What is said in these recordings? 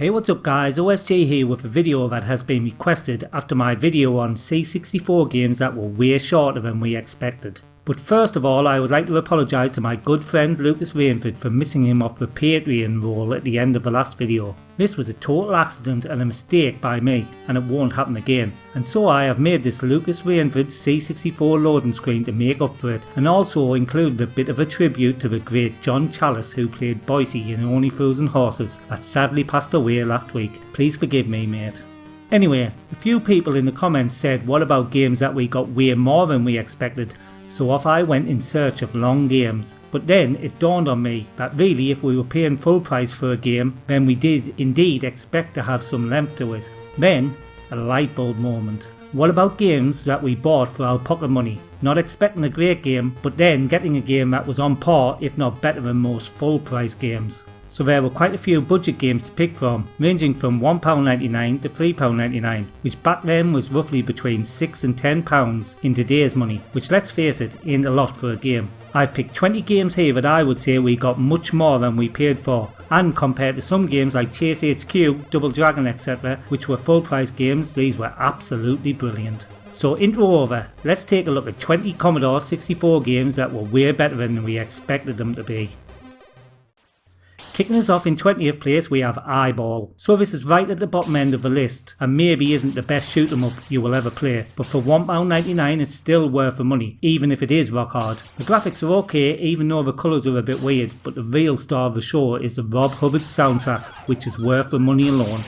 Hey, what's up guys, OSJ here with a video that has been requested after my video on C64 games that were way shorter than we expected. But first of all, I would like to apologise to my good friend Lucas Rainford for missing him off the Patreon role at the end of the last video. This was a total accident and a mistake by me, and it won't happen again. And so I have made this Lucas Rainford C64 loading screen to make up for it, and also included a bit of a tribute to the great John Chalice who played Boise in Only Fools and Horses that sadly passed away last week. Please forgive me, mate. Anyway, a few people in the comments said what about games that we got way more than we expected, so off I went in search of long games. But then it dawned on me that really if we were paying full price for a game, then we did indeed expect to have some length to it. Then, a light bulb moment. What about games that we bought for our pocket money? Not expecting a great game, but then getting a game that was on par if not better than most full price games. So there were quite a few budget games to pick from, ranging from £1.99 to £3.99, which back then was roughly between £6 and £10 in today's money, which let's face it, ain't a lot for a game. I picked 20 games here that I would say we got much more than we paid for, and compared to some games like Chase HQ, Double Dragon etc, which were full price games, these were absolutely brilliant. So intro over, let's take a look at 20 Commodore 64 games that were way better than we expected them to be. Kicking us off in 20th place we have Eyeball. So this is right at the bottom end of the list and maybe isn't the best shoot 'em up you will ever play, but for £1.99 it's still worth the money, even if it is rock hard. The graphics are okay even though the colours are a bit weird, but the real star of the show is the Rob Hubbard soundtrack, which is worth the money alone.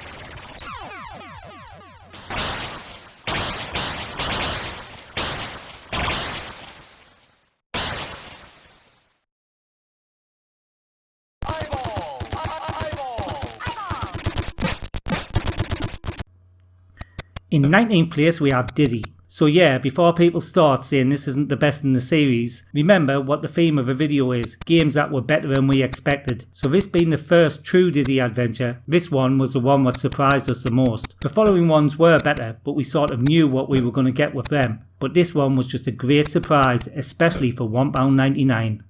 In 19th place we have Dizzy. So yeah, before people start saying this isn't the best in the series, remember what the theme of the video is, games that were better than we expected. So this being the first true Dizzy adventure, this one was the one that surprised us the most. The following ones were better, but we sort of knew what we were going to get with them. But this one was just a great surprise, especially for £1.99.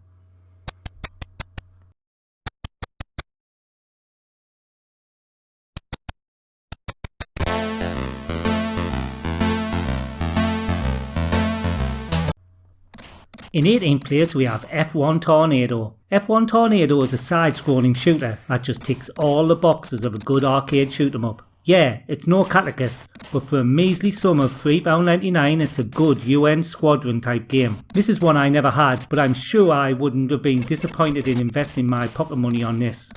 In 18th place we have F1 Tornado. F1 Tornado is a side-scrolling shooter that just ticks all the boxes of a good arcade shoot 'em up. Yeah, it's no Catechus, but for a measly sum of £3.99 it's a good UN Squadron type game. This is one I never had, but I'm sure I wouldn't have been disappointed in investing my pocket money on this.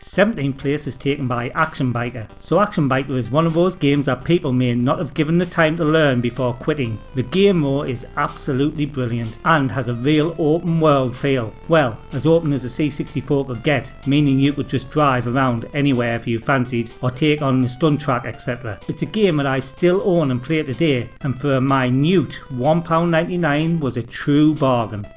Seventeenth place is taken by Action Biker. So Action Biker is one of those games that people may not have given the time to learn before quitting. The game though is absolutely brilliant and has a real open world feel. Well, as open as a C64 could get, meaning you could just drive around anywhere if you fancied or take on the stunt track etc. It's a game that I still own and play today, and for a minute £1.99 was a true bargain.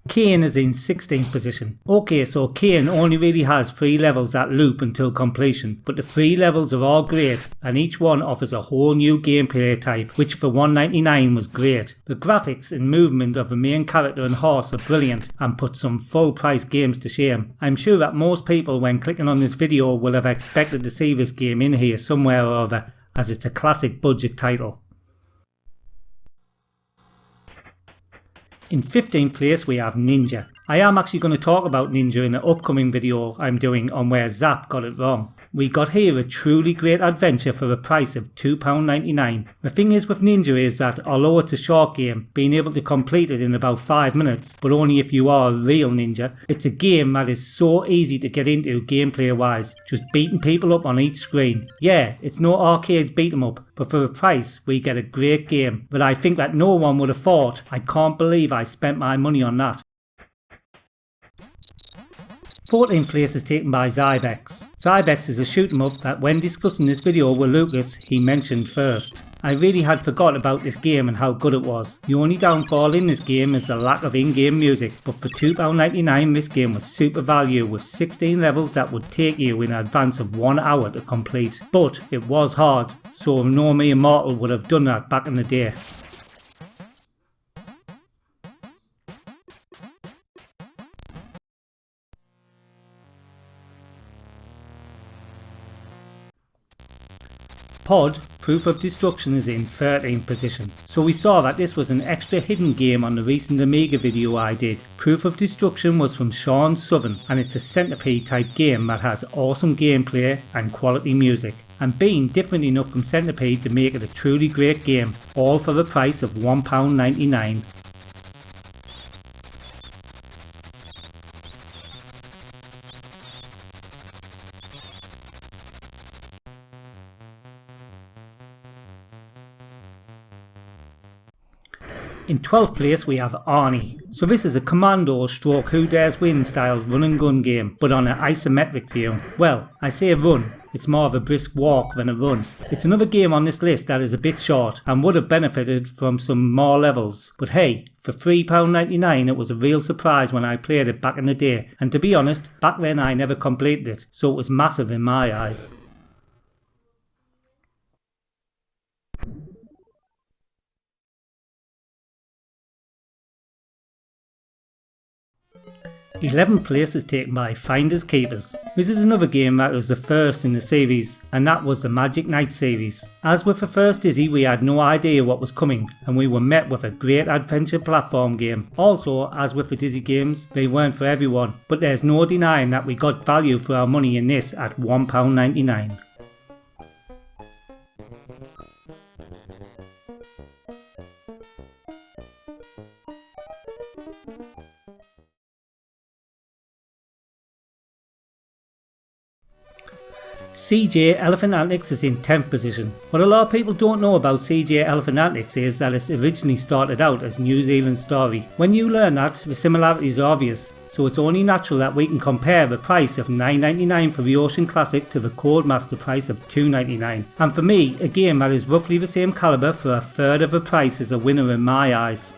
Kane is in 16th position. Okay, so Kane only really has 3 levels that loop until completion, but the 3 levels are all great and each one offers a whole new gameplay type, which for £1.99 was great. The graphics and movement of the main character and horse are brilliant and put some full price games to shame. I'm sure that most people when clicking on this video will have expected to see this game in here somewhere or other, as it's a classic budget title. In 15th place we have Ninja. I am actually going to talk about Ninja in the upcoming video I'm doing on where Zap got it wrong. We got here a truly great adventure for the price of £2.99. The thing is with Ninja is that although it's a short game, being able to complete it in about 5 minutes, but only if you are a real ninja, it's a game that is so easy to get into gameplay wise, just beating people up on each screen. Yeah, it's no arcade beat 'em up, but for the price we get a great game that I think that no one would have thought. I can't believe I spent my money on that. 14th place is taken by Zybex. Zybex is a shoot 'em up that when discussing this video with Lucas, he mentioned first. I really had forgot about this game and how good it was. The only downfall in this game is the lack of in-game music, but for £2.99 this game was super value with 16 levels that would take you in advance of 1 hour to complete. But it was hard, so no mere mortal would have done that back in the day. Pod, Proof of Destruction, is in 13th position, so we saw that this was an extra hidden game on the recent Amiga video I did. Proof of Destruction was from Sean Southern, and it's a Centipede type game that has awesome gameplay and quality music, and being different enough from Centipede to make it a truly great game, all for the price of £1.99. In 12th place we have Arnie. So this is a Commodore stroke Who Dares Win style run and gun game, but on an isometric view. Well, I say run, it's more of a brisk walk than a run. It's another game on this list that is a bit short and would have benefited from some more levels. But hey, for £3.99 it was a real surprise when I played it back in the day, and to be honest, back then I never completed it, so it was massive in my eyes. The 11th place is taken by Finders Keepers. This is another game that was the first in the series, and that was the Magic Knight series. As with the first Dizzy, we had no idea what was coming, and we were met with a great adventure platform game. Also, as with the Dizzy games, they weren't for everyone, but there's no denying that we got value for our money in this at £1.99. CJ Elephant Antics is in 10th position. What a lot of people don't know about CJ Elephant Antics is that it originally started out as a New Zealand story. When you learn that, the similarities are obvious, so it's only natural that we can compare the price of $9.99 for the Ocean Classic to the Codemaster price of $2.99. And for me, a game that is roughly the same calibre for a third of the price is a winner in my eyes.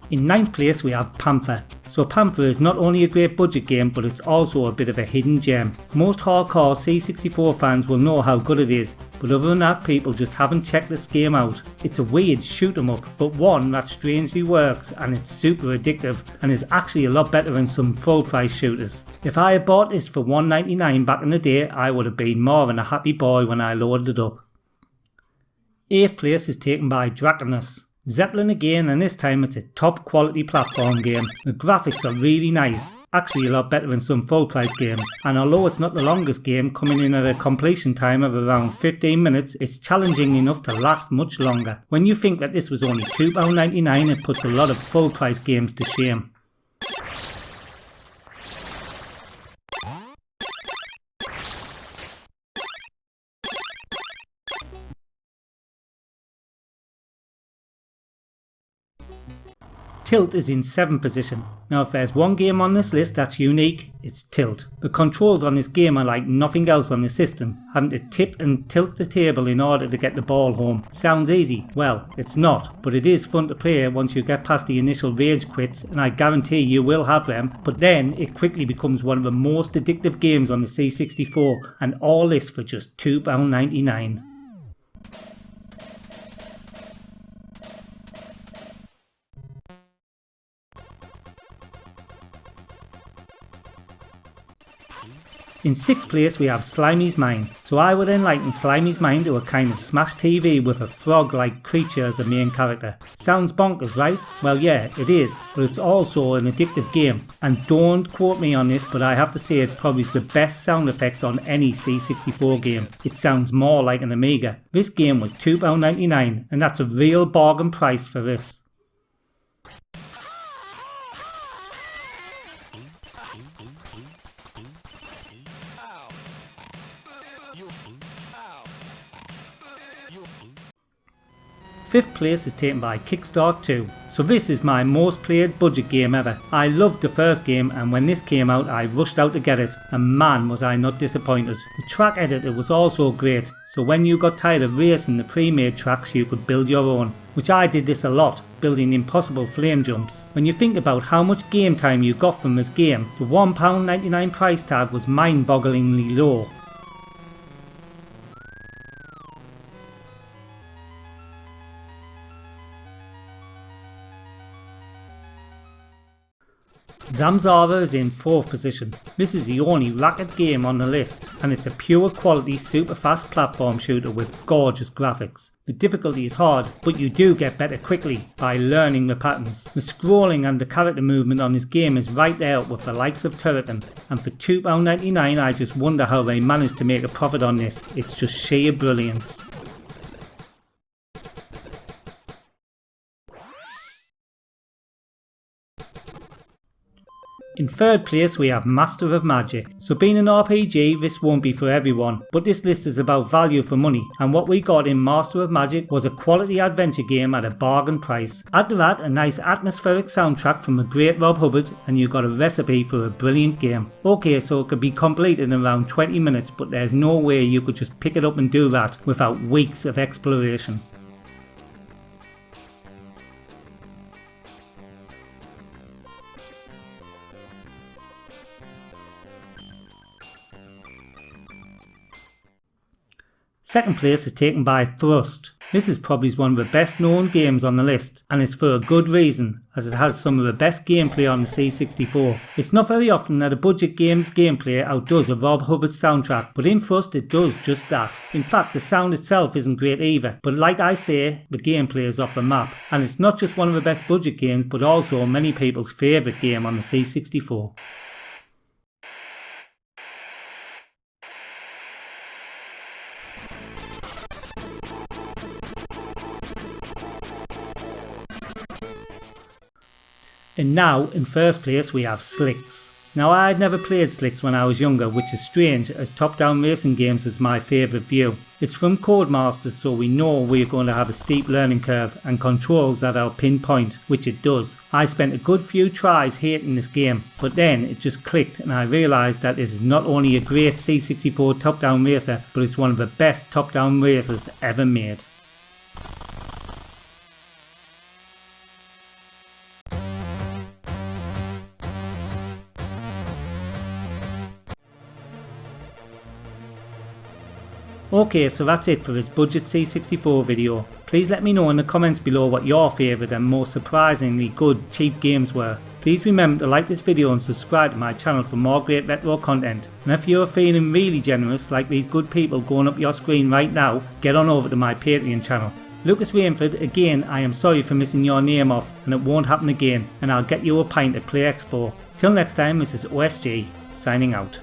In 9th place we have Panther. So Panther is not only a great budget game, but it's also a bit of a hidden gem. Most hardcore C64 fans will know how good it is, but other than that people just haven't checked this game out. It's a weird shoot 'em up, but one that strangely works, and it's super addictive and is actually a lot better than some full price shooters. If I had bought this for $1.99 back in the day, I would have been more than a happy boy when I loaded it up. 8th place is taken by Draconus. Zeppelin again, and this time it's a top quality platform game. The graphics are really nice, actually a lot better than some full price games, and although it's not the longest game, coming in at a completion time of around 15 minutes, it's challenging enough to last much longer. When you think that this was only £2.99, it puts a lot of full price games to shame. Tilt is in 7th position. Now if there's one game on this list that's unique, it's Tilt. The controls on this game are like nothing else on the system, having to tip and tilt the table in order to get the ball home. Sounds easy? Well, it's not, but it is fun to play once you get past the initial rage quits, and I guarantee you will have them, but then it quickly becomes one of the most addictive games on the C64, and all this for just £2.99. In 6th place we have Slimy's Mine. So I would enlighten Slimy's Mine to a kind of Smash TV with a frog-like creature as a main character. Sounds bonkers, right? Well yeah, it is, but it's also an addictive game. And don't quote me on this, but I have to say it's probably the best sound effects on any C64 game. It sounds more like an Amiga. This game was £2.99 and that's a real bargain price for this. 5th place is taken by Kickstart 2. So this is my most played budget game ever. I loved the first game, and when this came out I rushed out to get it, and man was I not disappointed. The track editor was also great, so when you got tired of racing the pre-made tracks you could build your own, which I did this a lot, building impossible flame jumps. When you think about how much game time you got from this game, the £1.99 price tag was mind-bogglingly low. Zamzara is in 4th position. This is the only racket game on the list, and it's a pure quality super fast platform shooter with gorgeous graphics. The difficulty is hard, but you do get better quickly by learning the patterns. The scrolling and the character movement on this game is right there with the likes of Turrican, and for £2.99 I just wonder how they managed to make a profit on this. It's just sheer brilliance. In 3rd place we have Master of Magic. So being an RPG, this won't be for everyone, but this list is about value for money, and what we got in Master of Magic was a quality adventure game at a bargain price. Add to that a nice atmospheric soundtrack from a great Rob Hubbard, and you got a recipe for a brilliant game. Okay, so it could be completed in around 20 minutes, but there's no way you could just pick it up and do that without weeks of exploration. Second place is taken by Thrust. This is probably one of the best known games on the list, and it's for a good reason, as it has some of the best gameplay on the C64. It's not very often that a budget game's gameplay outdoes a Rob Hubbard soundtrack, but in Thrust it does just that. In fact, the sound itself isn't great either, but like I say, the gameplay is off the map, and it's not just one of the best budget games, but also many people's favourite game on the C64. And now, in 1st place we have Slicks. Now I'd never played Slicks when I was younger, which is strange as top-down racing games is my favourite view. It's from Codemasters, so we know we're going to have a steep learning curve and controls that are pinpoint, which it does. I spent a good few tries hating this game, but then it just clicked and I realised that this is not only a great C64 top-down racer, but it's one of the best top-down racers ever made. Okay, so that's it for this budget C64 video. Please let me know in the comments below what your favourite and most surprisingly good cheap games were. Please remember to like this video and subscribe to my channel for more great retro content. And if you're feeling really generous like these good people going up your screen right now, get on over to my Patreon channel. Lucas Rainford, again I am sorry for missing your name off, and it won't happen again, and I'll get you a pint at Play Expo. Till next time, this is OSG signing out.